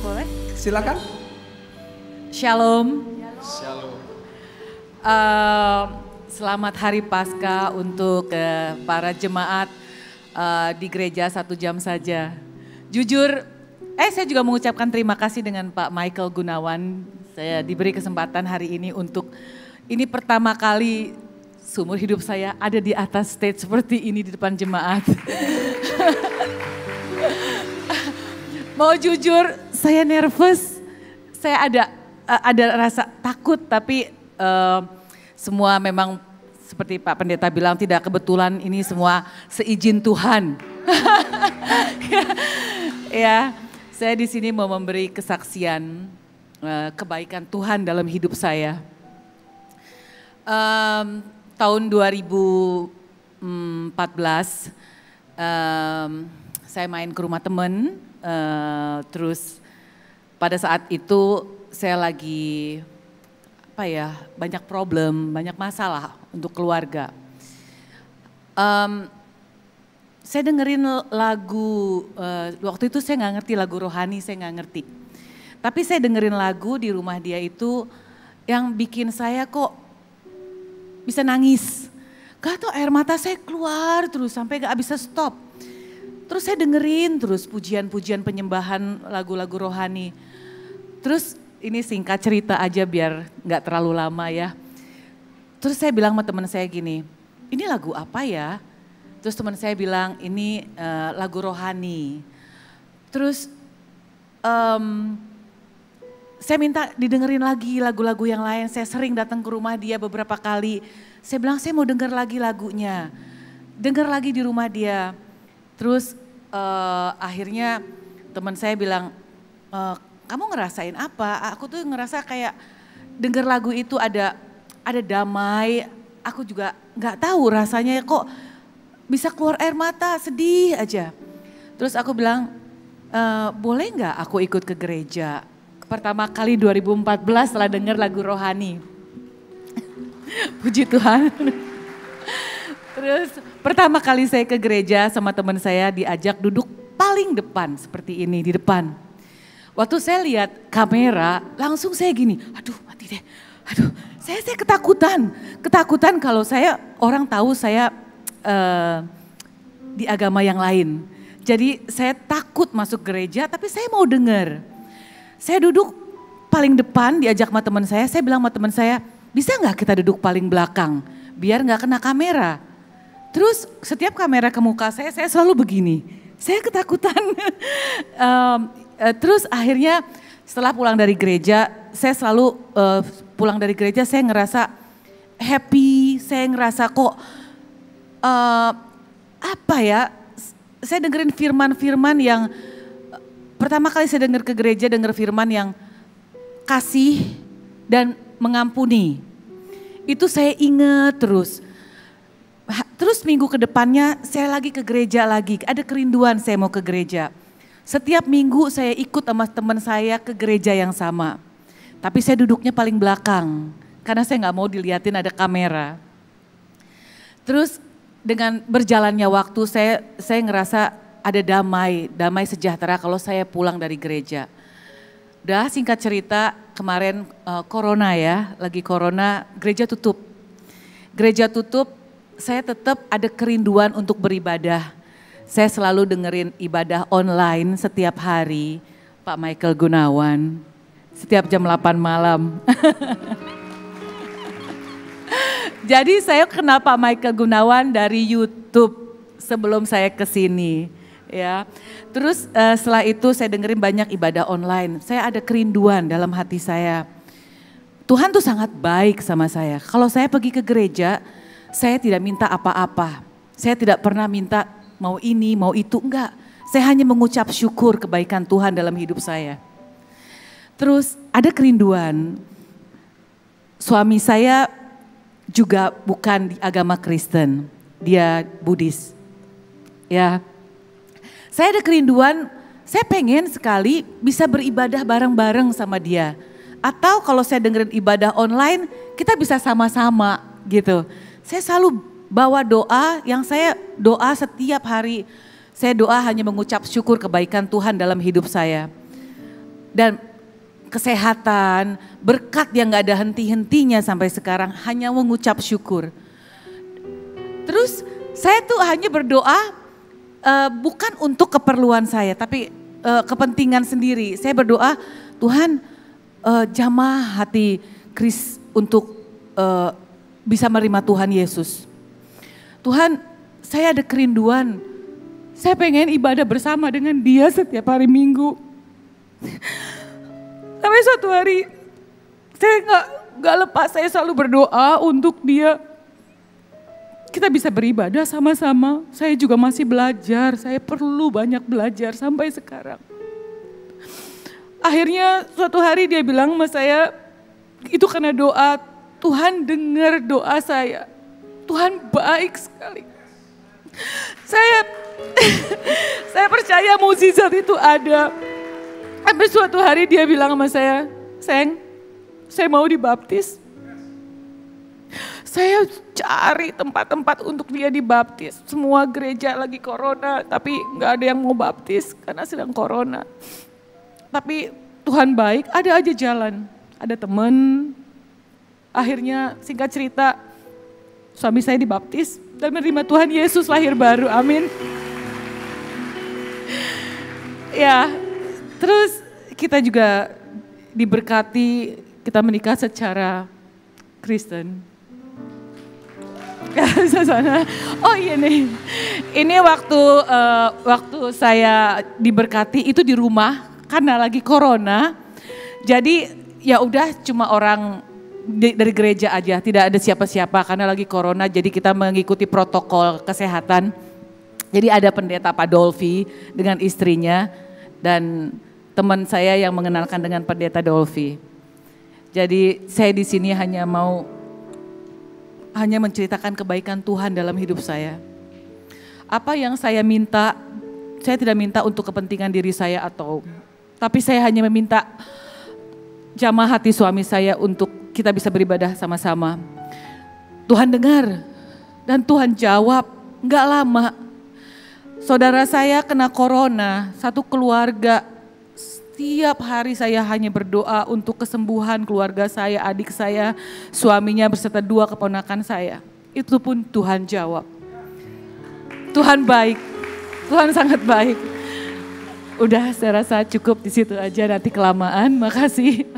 boleh? Silakan. Shalom. Shalom. Selamat Hari Paskah untuk para jemaat di gereja 1 jam saja. Jujur, saya juga mengucapkan terima kasih dengan Pak Michael Gunawan. Saya diberi kesempatan hari ini untuk, ini pertama kali seumur hidup saya ada di atas stage seperti ini di depan jemaat. Mau jujur, saya nervous, saya ada rasa takut, tapi semua memang seperti Pak Pendeta bilang tidak kebetulan, ini semua seizin Tuhan. Ya, saya di sini mau memberi kesaksian kebaikan Tuhan dalam hidup saya. Tahun 2014 saya main ke rumah teman, terus pada saat itu saya lagi banyak problem, banyak masalah untuk keluarga. Saya dengerin lagu, waktu itu saya nggak ngerti lagu rohani, saya nggak ngerti. Tapi saya dengerin lagu di rumah dia itu yang bikin saya kok bisa nangis. Gak tau air mata saya keluar terus sampai gak bisa stop. Terus saya dengerin terus pujian-pujian penyembahan lagu-lagu rohani. Terus ini singkat cerita aja biar gak terlalu lama ya. Terus saya bilang sama teman saya gini, ini lagu apa ya? Terus teman saya bilang ini lagu rohani. Terus saya minta didengerin lagi lagu-lagu yang lain. Saya sering datang ke rumah dia beberapa kali. Saya bilang saya mau denger lagi lagunya. Denger lagi di rumah dia. Terus akhirnya teman saya bilang, kamu ngerasain apa? Aku tuh ngerasa kayak denger lagu itu ada damai. Aku juga nggak tahu rasanya kok bisa keluar air mata, sedih aja. Terus aku bilang, boleh nggak aku ikut ke gereja? Pertama kali 2014 setelah denger lagu rohani. Puji Tuhan. Terus pertama kali saya ke gereja sama teman saya diajak duduk paling depan seperti ini di depan. Waktu saya lihat kamera langsung saya gini, aduh mati deh. Aduh saya ketakutan kalau orang tahu saya di agama yang lain. Jadi saya takut masuk gereja tapi saya mau dengar. Saya duduk paling depan diajak sama teman saya bilang sama teman saya, bisa nggak kita duduk paling belakang biar nggak kena kamera. Terus setiap kamera ke muka saya selalu begini, saya ketakutan. Terus akhirnya setelah pulang dari gereja, saya selalu pulang dari gereja saya ngerasa happy, saya ngerasa kok saya dengerin firman-firman yang pertama kali saya denger ke gereja, denger firman yang kasih dan mengampuni. Itu saya ingat terus. Terus minggu ke depannya saya lagi ke gereja lagi, ada kerinduan saya mau ke gereja. Setiap minggu saya ikut sama teman saya ke gereja yang sama. Tapi saya duduknya paling belakang, karena saya gak mau dilihatin ada kamera. Terus dengan berjalannya waktu saya ngerasa ada damai sejahtera kalau saya pulang dari gereja. Udah singkat cerita kemarin corona ya, lagi corona gereja tutup. Gereja tutup, saya tetap ada kerinduan untuk beribadah. Saya selalu dengerin ibadah online setiap hari, Pak Michael Gunawan, setiap jam 8 malam. Jadi saya kenal Pak Michael Gunawan dari YouTube sebelum saya ke sini. Ya, terus setelah itu saya dengerin banyak ibadah online. Saya ada kerinduan dalam hati saya. Tuhan tuh sangat baik sama saya. Kalau saya pergi ke gereja, saya tidak minta apa-apa. Saya tidak pernah minta mau ini, mau itu, enggak. Saya hanya mengucap syukur kebaikan Tuhan dalam hidup saya. Terus ada kerinduan. Suami saya juga bukan di agama Kristen, dia Buddhis. Ya. Saya ada kerinduan, saya pengen sekali bisa beribadah bareng-bareng sama dia. Atau kalau saya dengerin ibadah online, kita bisa sama-sama gitu. Saya selalu bawa doa yang saya doa setiap hari. Saya doa hanya mengucap syukur kebaikan Tuhan dalam hidup saya. dan kesehatan, berkat yang gak ada henti-hentinya sampai sekarang, hanya mengucap syukur. Terus saya tuh hanya berdoa bukan untuk keperluan saya, tapi kepentingan sendiri. Saya berdoa, Tuhan jamah hati Chris untuk bisa menerima Tuhan Yesus. Tuhan, saya ada kerinduan, saya pengen ibadah bersama dengan dia setiap hari Minggu. Sampai suatu hari saya gak lepas, saya selalu berdoa untuk dia. Kita bisa beribadah sama-sama. Saya juga masih belajar, saya perlu banyak belajar sampai sekarang. Akhirnya suatu hari dia bilang sama saya, itu karena doa, Tuhan dengar doa saya. Tuhan baik sekali. Saya percaya mukjizat itu ada. Sampai suatu hari dia bilang sama saya, sayang, saya mau dibaptis. Saya cari tempat-tempat untuk dia dibaptis. Semua gereja lagi corona, tapi gak ada yang mau baptis karena sedang corona. Tapi Tuhan baik, ada aja jalan. Ada teman, akhirnya singkat cerita, suami saya dibaptis dan menerima Tuhan Yesus lahir baru, amin. Ya, terus kita juga diberkati, kita menikah secara Kristen. Oh iya nih, ini waktu saya diberkati itu di rumah karena lagi corona. Jadi ya udah cuma orang dari gereja aja, tidak ada siapa-siapa karena lagi corona. Jadi kita mengikuti protokol kesehatan. Jadi ada pendeta Pak Dolfi dengan istrinya dan teman saya yang mengenalkan dengan pendeta Dolfi. Jadi saya di sini hanya menceritakan kebaikan Tuhan dalam hidup saya. Apa yang saya minta, saya tidak minta untuk kepentingan diri saya tapi saya hanya meminta jamah hati suami saya untuk kita bisa beribadah sama-sama. Tuhan dengar dan Tuhan jawab, enggak lama. Saudara saya kena corona, satu keluarga. Setiap hari saya hanya berdoa untuk kesembuhan keluarga saya, adik saya, suaminya beserta 2 keponakan saya. Itu pun Tuhan jawab. Tuhan baik, Tuhan sangat baik. Udah saya rasa cukup di situ aja, nanti kelamaan, makasih.